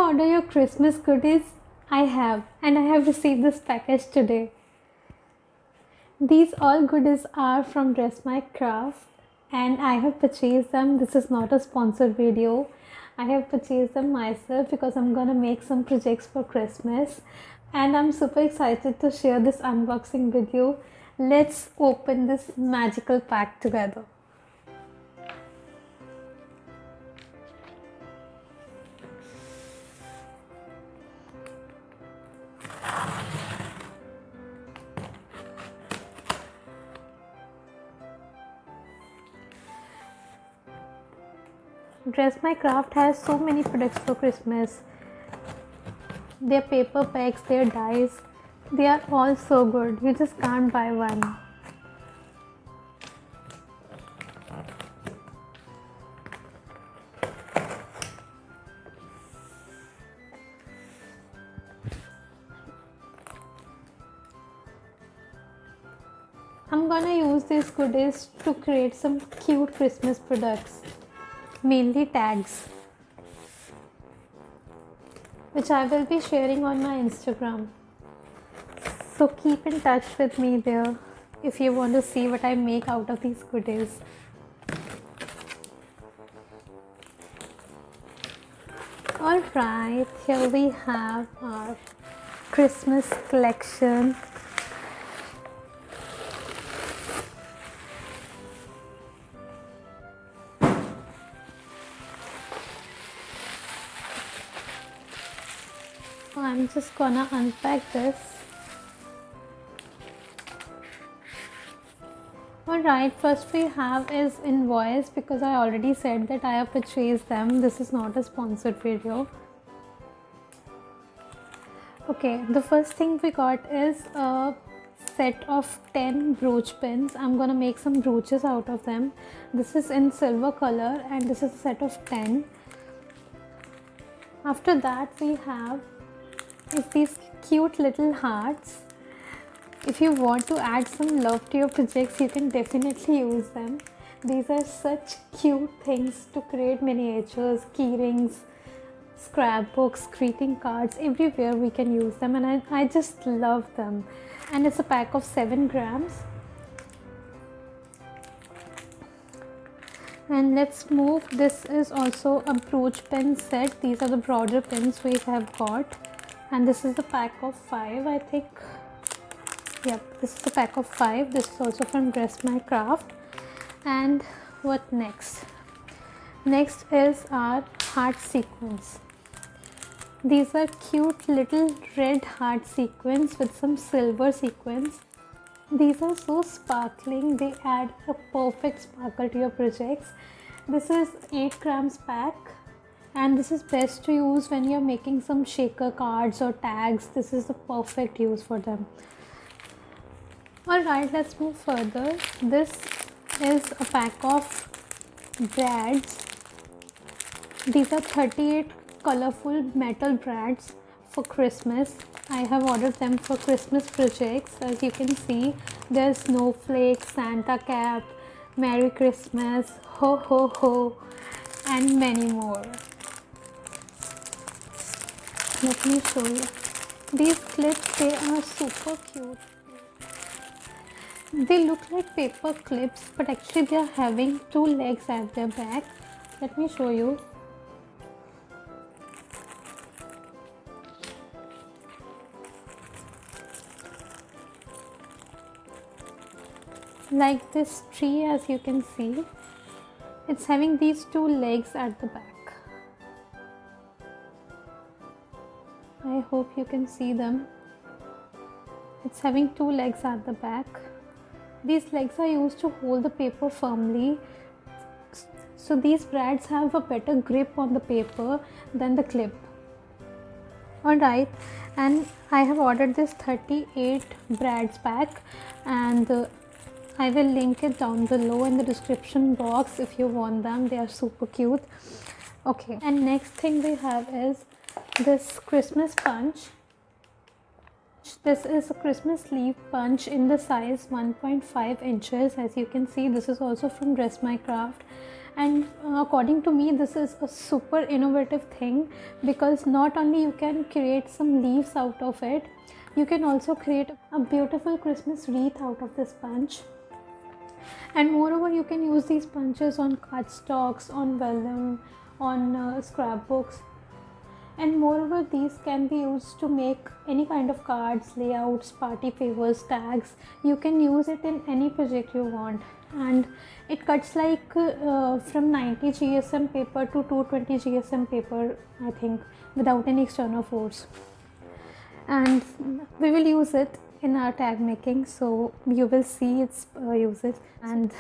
order your Christmas goodies? I have, and I have received this package today. These all goodies are from Dress My Craft and I have purchased them. This is not a sponsored video. I have purchased them myself because I'm gonna make some projects for Christmas and I'm super excited to share this unboxing with you. Let's open this magical pack together. Dress My Craft has so many products for Christmas. Their paper packs, their dies, they are all so good. You just can't buy one. I'm gonna use these goodies to create some cute Christmas products. Mainly tags, which I will be sharing on my Instagram. So keep in touch with me there if you want to see what I make out of these goodies. Alright, here we have our Christmas collection. I'm just gonna unpack this. Alright, first we have is invoice because I already said that I have purchased them. This is not a sponsored video. Okay, the first thing we got is a set of 10 brooch pins. I'm gonna make some brooches out of them. This is in silver color and this is a set of 10. After that we have these cute little hearts. If you want to add some love to your projects, you can definitely use them. These are such cute things to create miniatures, key rings, scrapbooks, greeting cards. Everywhere we can use them and I just love them. And it's a pack of 7 grams. And let's move. This is also a brooch pin set. These are the broader pins we have got. And this is the pack of 5, I think. Yep, this is the pack of 5. This is also from Dress My Craft. And what next? Next is our heart sequins. These are cute little red heart sequins with some silver sequins. These are so sparkling. They add a perfect sparkle to your projects. This is 8 grams pack. And this is best to use when you're making some shaker cards or tags. This is the perfect use for them. Alright, let's move further. This is a pack of brads. These are 38 colorful metal brads for Christmas. I have ordered them for Christmas projects. As you can see, there's snowflake, Santa cap, Merry Christmas, ho ho ho, and many more. Let me show you. These clips, they are super cute. They look like paper clips, but actually they are having 2 legs at their back. Let me show you. Like this tree, as you can see, it's having these 2 legs at the back. I hope you can see them. It's having 2 legs at the back. These legs are used to hold the paper firmly. So these brads have a better grip on the paper than the clip. Alright, and I have ordered this 38 brads pack and I will link it down below in the description box if you want them. They are super cute. Okay, and next thing we have is this Christmas punch. This is a Christmas leaf punch in the size 1.5 inches. As you can see, this is also from Dress My Craft And according to me, this is a super innovative thing, because not only you can create some leaves out of it, you can also create a beautiful Christmas wreath out of this sponge. And moreover, you can use these sponges on cardstocks, on vellum, on scrapbooks. And moreover, these can be used to make any kind of cards, layouts, party favors, tags. You can use it in any project you want. And it cuts like from 90 GSM paper to 220 GSM paper, I think, without any external force. And we will use it in our tag making, so you will see its usage. And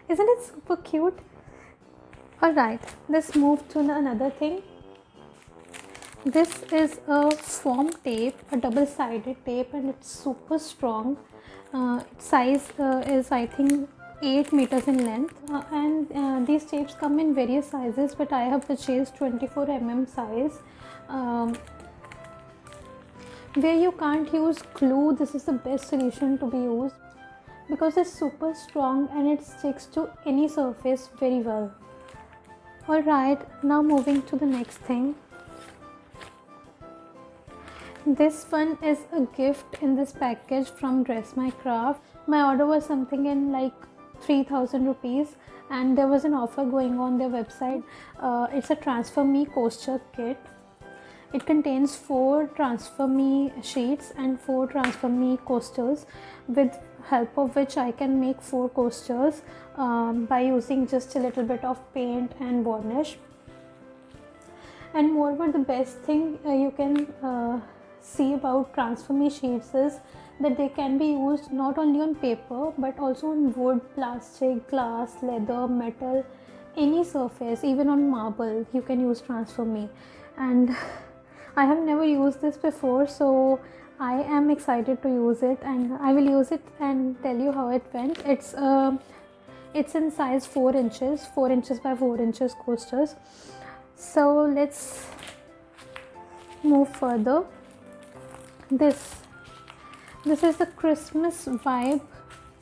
isn't it super cute? Alright, let's move to another thing. This is a foam tape, a double-sided tape, and it's super strong. Its size is, I think, 8 meters in length, and these tapes come in various sizes, but I have purchased 24 mm size. Where you can't use glue, this is the best solution to be used, because it's super strong and it sticks to any surface very well. Alright, now moving to the next thing. This one is a gift in this package from Dress My Craft. My order was something in like 3000 rupees, and there was an offer going on their website. It's a Transfer Me coaster kit. It contains 4 Transfer Me sheets and 4 Transfer Me coasters, with help of which I can make 4 coasters by using just a little bit of paint and varnish. And moreover, the best thing you can see about Transfer Me sheets is that they can be used not only on paper but also on wood, plastic, glass, leather, metal, any surface, even on marble you can use Transfer Me. And I have never used this before, so I am excited to use it, and I will use it and tell you how it went. It's in size 4 inches by 4 inches coasters. So let's move further. This is the Christmas Vibe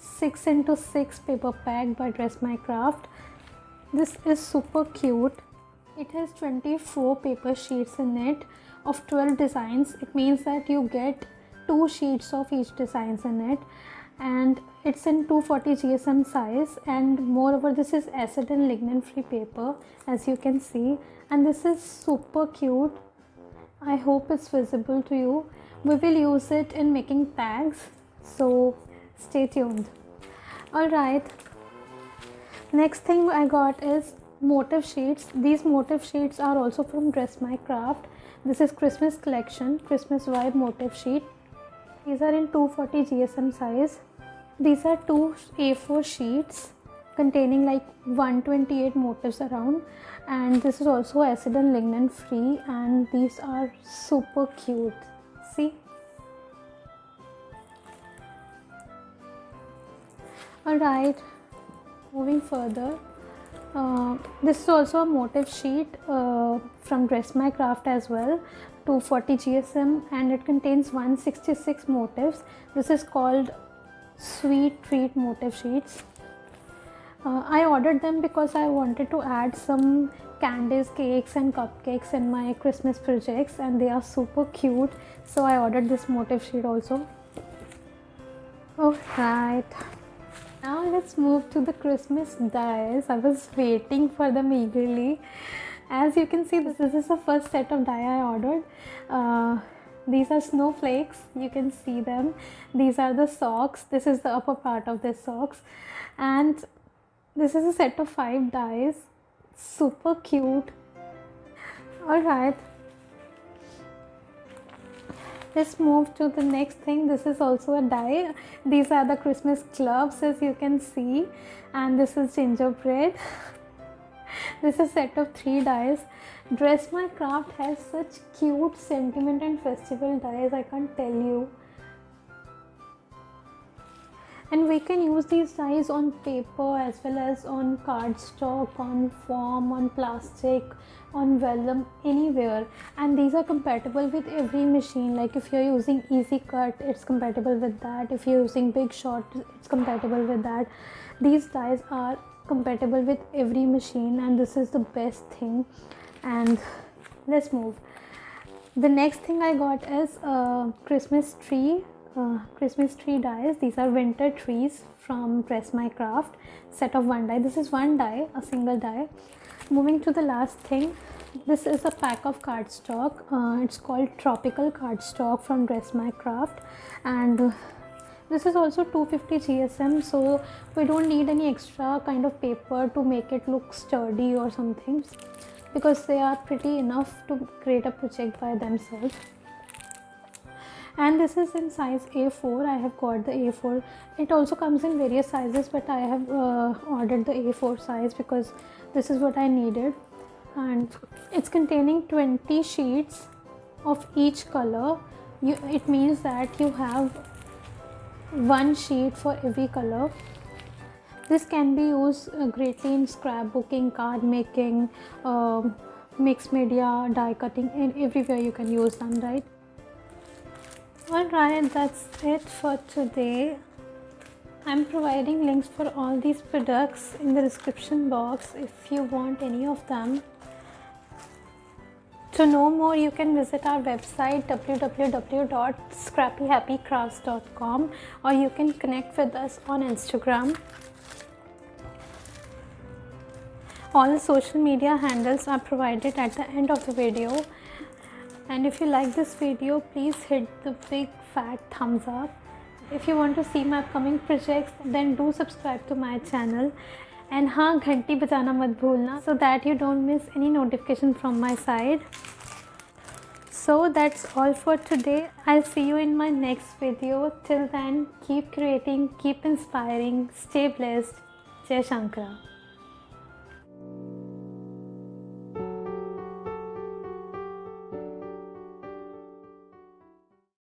6x6 paper pack by Dress My Craft. This is super cute. It has 24 paper sheets in it of 12 designs. It means that you get 2 sheets of each designs in it, and it's in 240 GSM size. And moreover, this is acid and lignin free paper, as you can see, and this is super cute. I hope it's visible to you. We will use it in making tags, so stay tuned. Alright, next thing I got is motif sheets. These motif sheets are also from Dress My Craft. This is Christmas collection, Christmas Vibe motif sheet. These are in 240 GSM size. These are 2 A4 sheets containing like 128 motifs around, and this is also acid and lignin free, and these are super cute. See? Alright, moving further. This is also a motif sheet from Dress My Craft as well, 240 GSM, and it contains 166 motifs. This is called Sweet Treat motif sheets. I ordered them because I wanted to add some candies, cakes and cupcakes in my Christmas projects, and they are super cute, so I ordered this motif sheet also. Alright, now let's move to the Christmas dies. I was waiting for them eagerly. As you can see, this is the first set of die I ordered. These are snowflakes, you can see them. These are the socks. This is the upper part of the socks, and this is a set of 5 dies. Super cute. Alright, let's move to the next thing. This is also a die. These are the Christmas clubs, as you can see, and this is gingerbread. This is a set of 3 dies. Dress My Craft has such cute sentiment and festival dies, I can't tell you. And we can use these dies on paper as well as on cardstock, on foam, on plastic, on vellum, anywhere. And these are compatible with every machine. Like if you're using Easy Cut, it's compatible with that. If you're using Big Shot, it's compatible with that. These dies are compatible with every machine, and this is the best thing. And let's move. The next thing I got is Christmas tree dies. These are winter trees from Press My Craft, set of 1 die. This is 1 die, a single die. Moving to the last thing, this is a pack of cardstock. It's called Tropical Cardstock from Dress My Craft, and this is also 250 GSM, so we don't need any extra kind of paper to make it look sturdy or something, because they are pretty enough to create a project by themselves. And this is in size A4. I have got the A4. It also comes in various sizes, but I have ordered the A4 size because this is what I needed. And it's containing 20 sheets of each color. It means that you have 1 sheet for every color. This can be used greatly in scrapbooking, card making, mixed media, die cutting, and everywhere you can use them, right? Alright, that's it for today. I'm providing links for all these products in the description box if you want any of them. To know more, you can visit our website www.scrappyhappycrafts.com, or you can connect with us on Instagram. All the social media handles are provided at the end of the video. And if you like this video, please hit the big fat thumbs up. If you want to see my upcoming projects, then do subscribe to my channel. And हाँ, घंटी बजाना मत भूलना, so that you don't miss any notification from my side. So that's all for today. I'll see you in my next video. Till then, keep creating, keep inspiring, stay blessed. Jai Shankara.